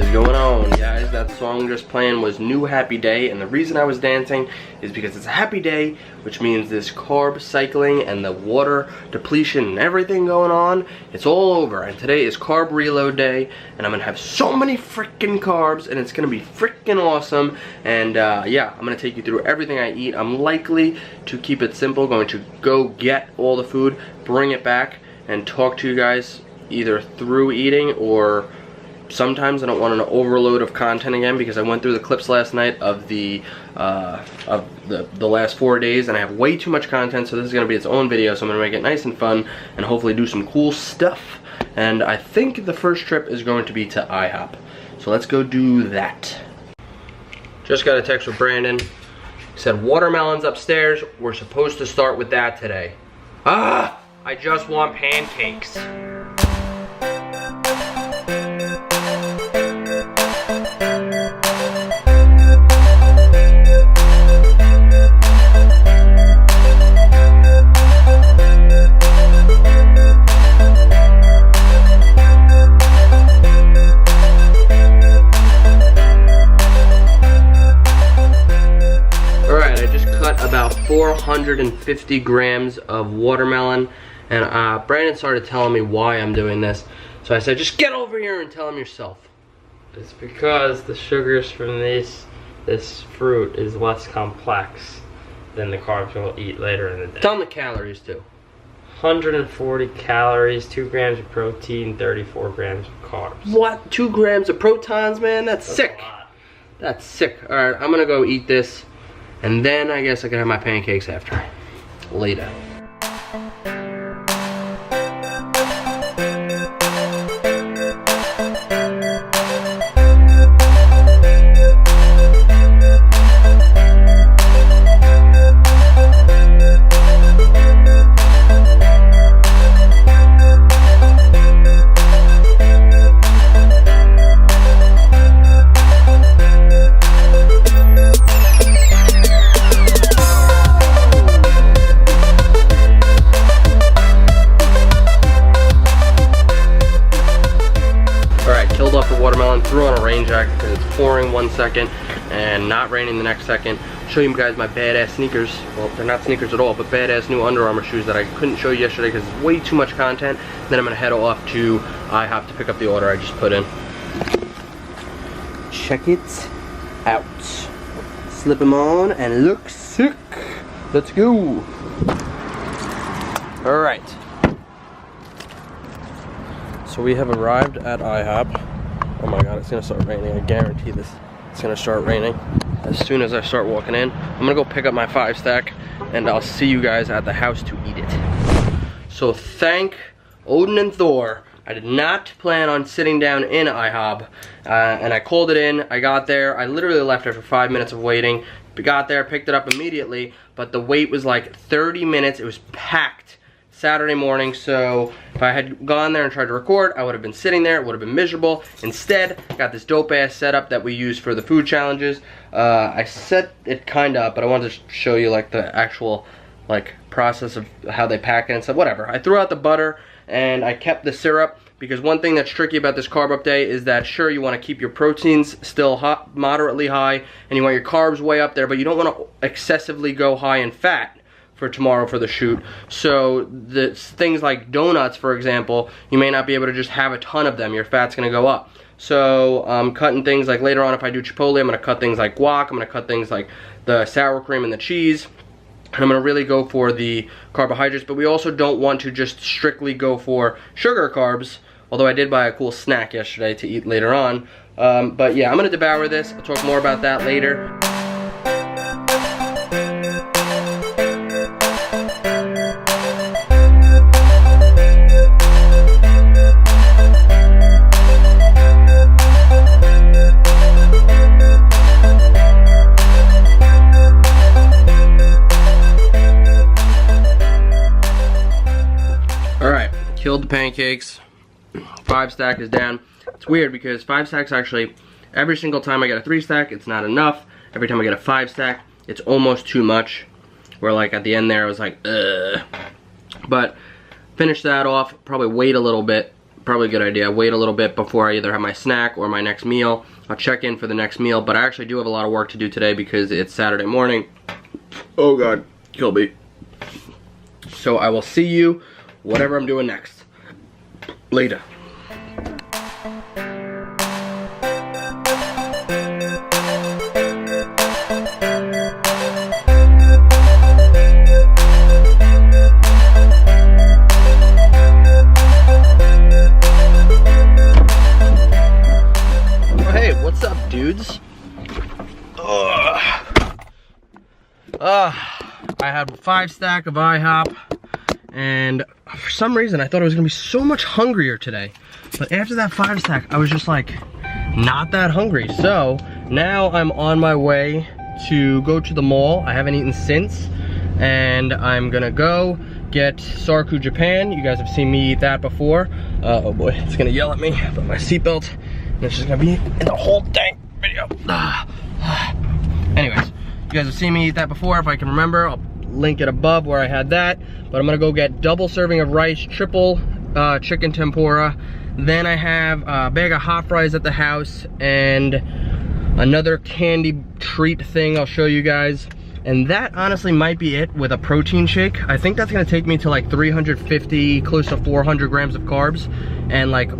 is going on, guys? That song just playing was New Happy Day, and the reason I was dancing is because it's a happy day, which means this carb cycling and the water depletion and everything going on, it's all over. And today is Carb Reload Day, and I'm gonna have so many freaking carbs, and it's gonna be freaking awesome. And yeah, I'm gonna take you through everything I eat. I'm likely to keep it simple, going to go get all the food, bring it back, and talk to you guys either through eating, or sometimes I don't want an overload of content again, because I went through the clips last night of the last 4 days, and I have way too much content. So this is going to be its own video, so I'm going to make it nice and fun and hopefully do some cool stuff. And I think the first trip is going to be to Ihop, so let's go do that. Just got a text from Brandon. He said watermelons upstairs, we're supposed to start with that today. I just want pancakes. About 450 grams of watermelon, and Brandon started telling me why I'm doing this, so I said, just get over here and tell him yourself. It's because the sugars from this fruit is less complex than the carbs we'll eat later in the day. Tell him the calories too. 140 calories, 2 grams of protein, 34 grams of carbs. What? 2 grams of protons, man? That's sick. A lot. That's sick. Alright, I'm gonna go eat this, and then I guess I can have my pancakes after. Later. Watermelon, threw on a rain jacket because it's pouring 1 second and not raining the next second. Show you guys my badass sneakers. Well, they're not sneakers at all, but badass new Under Armour shoes that I couldn't show you yesterday because it's way too much content. Then I'm gonna head off to Ihop to pick up the order I just put in. Check it out. Slip them on and look sick. Let's go. All right. So we have arrived at Ihop. Oh my god, it's gonna start raining. I guarantee this. It's gonna start raining as soon as I start walking in. I'm gonna go pick up my 5-stack, and I'll see you guys at the house to eat it. So thank Odin and Thor, I did not plan on sitting down in Ihop, and I called it in. I got there. I literally left after 5 minutes of waiting. Got there, picked it up immediately, but the wait was like 30 minutes. It was packed. Saturday morning, so if I had gone there and tried to record, I would have been sitting there. It would have been miserable. Instead, I got this dope ass setup that we use for the food challenges. I set it kind of up, but I wanted to show you like the actual like process of how they pack it and stuff. Whatever. I threw out the butter and I kept the syrup, because one thing that's tricky about this carb up day is that sure, you want to keep your proteins still hot, moderately high, and you want your carbs way up there, but you don't want to excessively go high in fat for tomorrow for the shoot. So the things like donuts, for example, you may not be able to just have a ton of them. Your fat's gonna go up. So I'm cutting things like later on, if I do Chipotle, I'm gonna cut things like guac, I'm gonna cut things like the sour cream and the cheese, and I'm gonna really go for the carbohydrates. But we also don't want to just strictly go for sugar carbs, although I did buy a cool snack yesterday to eat later on. But yeah, I'm gonna devour this. I'll talk more about that later. Killed the pancakes. 5-stack is down. It's weird because 5-stacks actually, every single time I get a 3-stack, it's not enough. Every time I get a 5-stack, it's almost too much. Where like at the end there, I was like, ugh. But finish that off, probably wait a little bit probably a good idea. Wait a little bit before I either have my snack or my next meal. I'll check in for the next meal, but I actually do have a lot of work to do today because it's Saturday morning. Oh God, kill me. So I will see you, whatever I'm doing next. Later. What's up, dudes? I had 5 stack of Ihop, and for some reason I thought I was gonna be so much hungrier today. But after that 5 stack, I was just like, not that hungry. So now I'm on my way to go to the mall. I haven't eaten since, and I'm gonna go get Sarku Japan. You guys have seen me eat that before. Oh boy, it's gonna yell at me. Put my seatbelt. It's just gonna be in the whole dang video. Anyways, you guys have seen me eat that before. If I can remember, I'll link it above where I had that. But I'm gonna go get double serving of rice, triple chicken tempura. Then I have a bag of hot fries at the house and another candy treat thing I'll show you guys. And that honestly might be it with a protein shake. I think that's gonna take me to like 350, close to 400 grams of carbs and like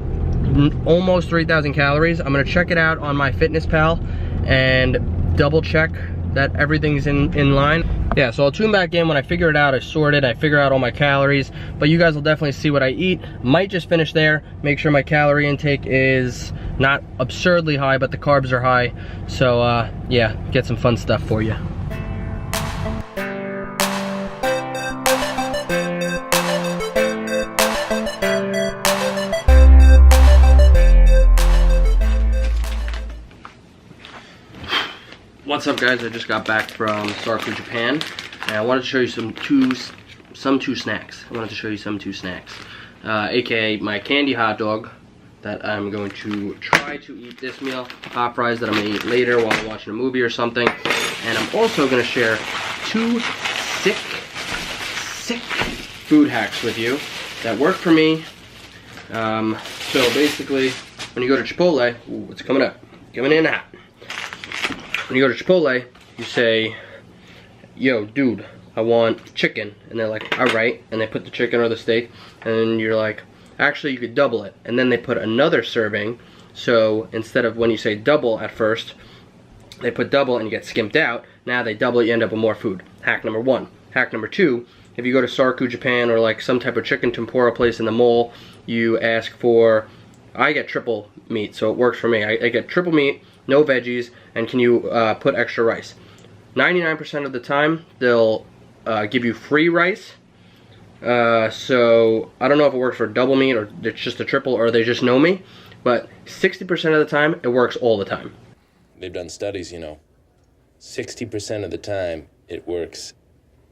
almost 3,000 calories. I'm gonna check it out on my Fitness Pal and double check that everything's in line. Yeah, so I'll tune back in when I figure it out. I sort it, I figure out all my calories, but you guys will definitely see what I eat. Might just finish there, make sure my calorie intake is not absurdly high, but the carbs are high. So yeah, get some fun stuff for you. What's up, guys? I just got back from Sarku Japan, and I wanted to show you some two snacks. AKA my candy hot dog that I'm going to try to eat this meal, hot fries that I'm gonna eat later while I'm watching a movie or something, and I'm also gonna share 2 sick food hacks with you that work for me. So basically, when you go to Chipotle, ooh, what's coming up? Coming in hot. When you go to Chipotle, you say, yo, dude, I want chicken. And they're like, all right. And they put the chicken or the steak. And then you're like, actually, you could double it. And then they put another serving. So instead of when you say double at first, they put double and you get skimped out. Now they double it, you end up with more food. Hack number 1. Hack number 2, if you go to Sarku Japan or like some type of chicken tempura place in the mall, you ask for, I get triple meat, so it works for me. I get triple meat, no veggies, and can you put extra rice? 99% of the time, they'll give you free rice. So I don't know if it works for double meat or it's just a triple or they just know me, but 60% of the time, it works all the time. They've done studies, you know. 60% of the time, it works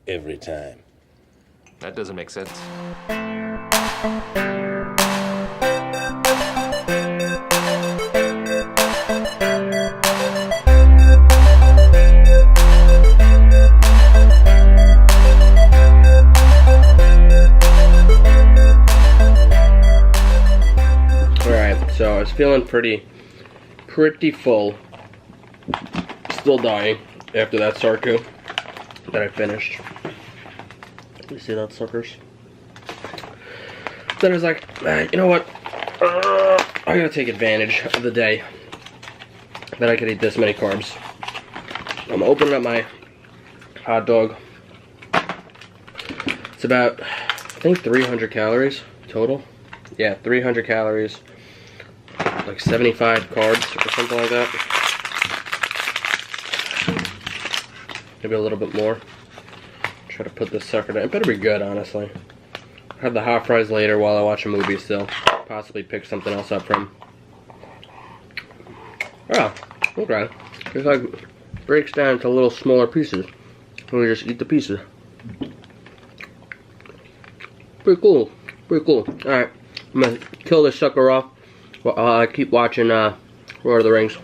every time. That doesn't make sense. So I was feeling pretty full. Still dying after that Sarku that I finished. You see that, suckers? Then I was like, you know what? I gotta take advantage of the day that I could eat this many carbs. I'm opening up my hot dog. It's about, I think, 300 calories total. Yeah, 300 calories. Like 75 carbs or something like that. Maybe a little bit more. Try to put this sucker down. It better be good, honestly. I'll have the hot fries later while I watch a movie still. Possibly pick something else up from. Oh, okay. It's like breaks down into little smaller pieces. And we just eat the pieces. Pretty cool. Pretty cool. Alright. I'm gonna kill this sucker off. Well, I keep watching Lord of the Rings.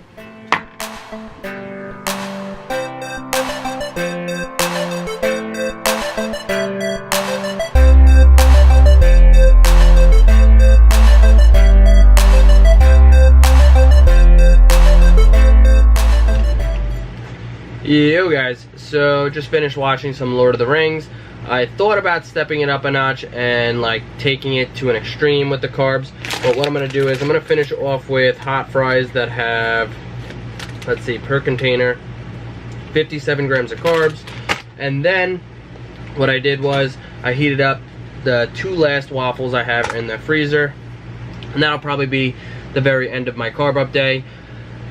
Yo guys, so just finished watching some Lord of the Rings. I thought about stepping it up a notch and like taking it to an extreme with the carbs, but what I'm gonna do is I'm gonna finish off with hot fries that have, let's see, per container 57 grams of carbs. And then what I did was I heated up the 2 last waffles I have in the freezer, and that'll probably be the very end of my carb up day.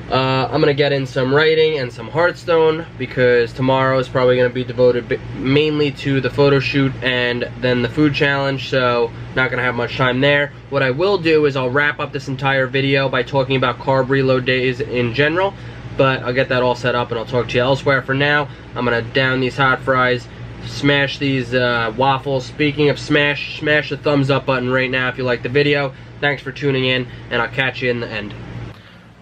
I'm gonna get in some writing and some Hearthstone because tomorrow is probably gonna be devoted mainly to the photo shoot and then the food challenge, so not gonna have much time there. What I will do is I'll wrap up this entire video by talking about carb reload days in general, but I'll get that all set up and I'll talk to you elsewhere. For now, I'm gonna down these hot fries, smash these waffles. Speaking of smash the thumbs up button right now if you like the video. Thanks for tuning in, and I'll catch you in the end.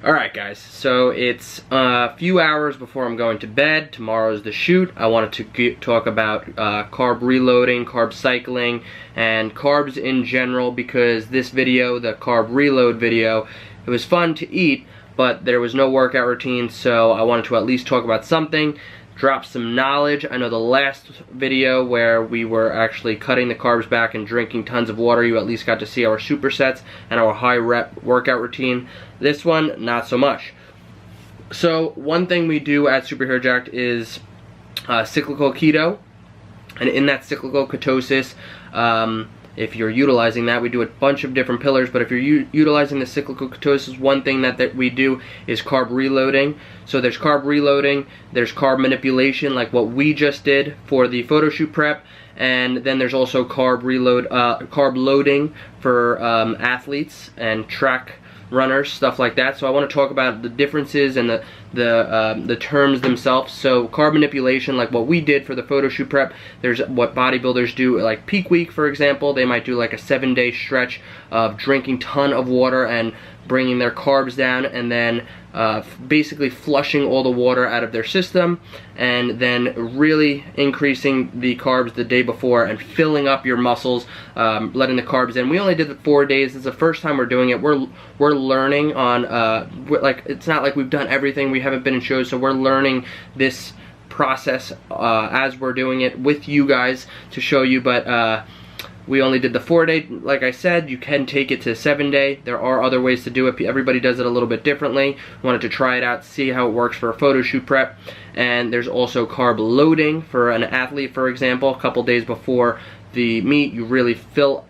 Alright guys, so it's a few hours before I'm going to bed. Tomorrow's the shoot. I wanted to talk about carb reloading, carb cycling, and carbs in general because this video, the carb reload video, it was fun to eat, but there was no workout routine, so I wanted to at least talk about something, drop some knowledge. I know the last video where we were actually cutting the carbs back and drinking tons of water, you at least got to see our supersets and our high rep workout routine. This one, not so much. So one thing we do at Superhero Jacked is cyclical keto, and in that cyclical ketosis, if you're utilizing that, we do a bunch of different pillars, but if you're utilizing the cyclical ketosis, one thing that we do is carb reloading. So there's carb reloading, there's carb manipulation, like what we just did for the photo shoot prep, and then there's also carb loading for athletes and track runners, stuff like that. So I want to talk about the differences and the terms themselves. So carb manipulation, like what we did for the photo shoot prep, there's what bodybuilders do, like peak week for example. They might do like a 7-day stretch of drinking ton of water and bringing their carbs down, and then basically flushing all the water out of their system, and then really increasing the carbs the day before and filling up your muscles, letting the carbs in. We only did it 4 days. This is the first time we're doing it. We're learning on like, it's not like we've done everything. We haven't been in shows, so we're learning this process as we're doing it with you guys to show you, but we only did the 4-day. Like I said, you can take it to 7-day. There are other ways to do it. Everybody does it a little bit differently. Wanted to try it out, see how it works for a photo shoot prep. And there's also carb loading for an athlete, for example. A couple days before the meet, you really fill.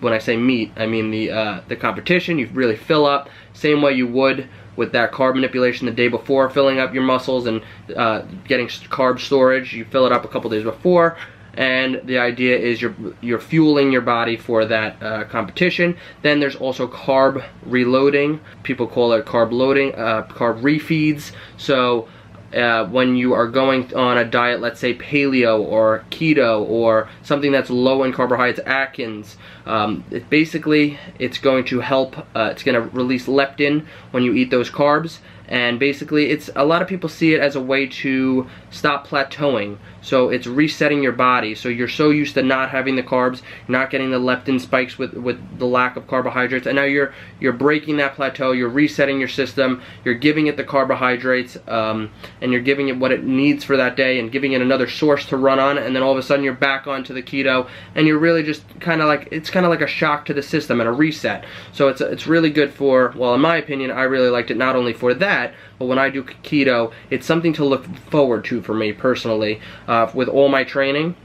When I say meet, I mean the competition. You really fill up, same way you would with that carb manipulation the day before, filling up your muscles and getting carb storage. You fill it up a couple days before. And the idea is you're fueling your body for that competition. Then there's also carb reloading. People call it carb loading, carb refeeds. So when you are going on a diet, let's say paleo or keto or something that's low in carbohydrates, Atkins, it's going to help, it's going to release leptin when you eat those carbs. And basically, it's, a lot of people see it as a way to stop plateauing. So it's resetting your body. So you're so used to not having the carbs, you're not getting the leptin spikes with the lack of carbohydrates, and now you're breaking that plateau. You're resetting your system. You're giving it the carbohydrates, and you're giving it what it needs for that day, and giving it another source to run on. And then all of a sudden, you're back onto the keto, and you're really just kind of like, it's kind of like a shock to the system and a reset. So it's really good for, well, in my opinion, I really liked it not only for that, but when I do keto, it's something to look forward to for me personally. With all my training,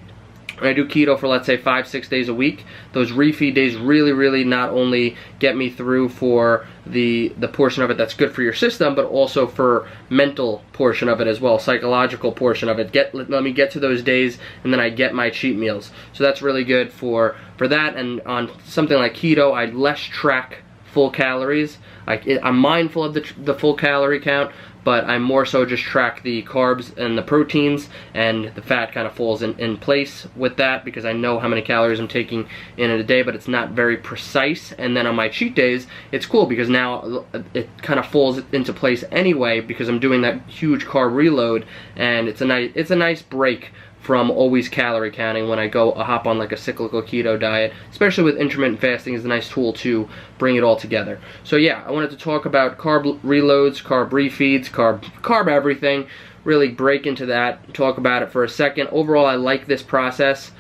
when I do keto for, let's say, 5-6 days a week, those refeed days really not only get me through for the portion of it that's good for your system, but also for mental portion of it as well, psychological portion of it. Let me get to those days, and then I get my cheat meals. So that's really good for that. And on something like keto, I less track full calories. I'm mindful of the full calorie count, but I more so just track the carbs and the proteins, and the fat kind of falls in place with that because I know how many calories I'm taking in a day, but it's not very precise. And then on my cheat days, it's cool because now it kind of falls into place anyway because I'm doing that huge carb reload, and it's a nice break from always calorie counting when I go hop on like a cyclical keto diet, especially with intermittent fasting is a nice tool to bring it all together. So yeah, I wanted to talk about carb reloads, carb refeeds, carb everything, really break into that, talk about it for a second. Overall, I like this process.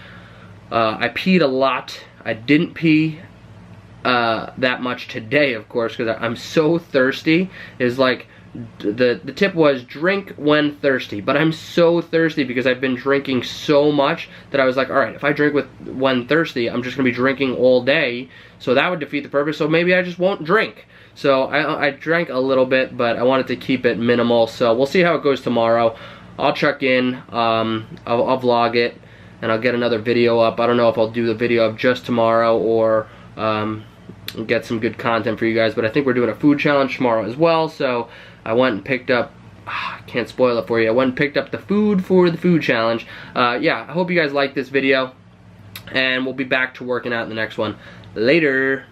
I peed a lot. I didn't pee that much today, of course, because I'm so thirsty. It's like the tip was drink when thirsty, but I'm so thirsty because I've been drinking so much that I was like, all right, if I drink when thirsty, I'm just gonna be drinking all day, so that would defeat the purpose. So maybe I just won't drink. So I drank a little bit, but I wanted to keep it minimal. So we'll see how it goes tomorrow. I'll check in. I'll vlog it, and I'll get another video up. I don't know if I'll do the video of just tomorrow or get some good content for you guys, but I think we're doing a food challenge tomorrow as well. So I went and picked up, I can't spoil it for you, I went and picked up the food for the food challenge. Yeah, I hope you guys like this video, and we'll be back to working out in the next one. Later.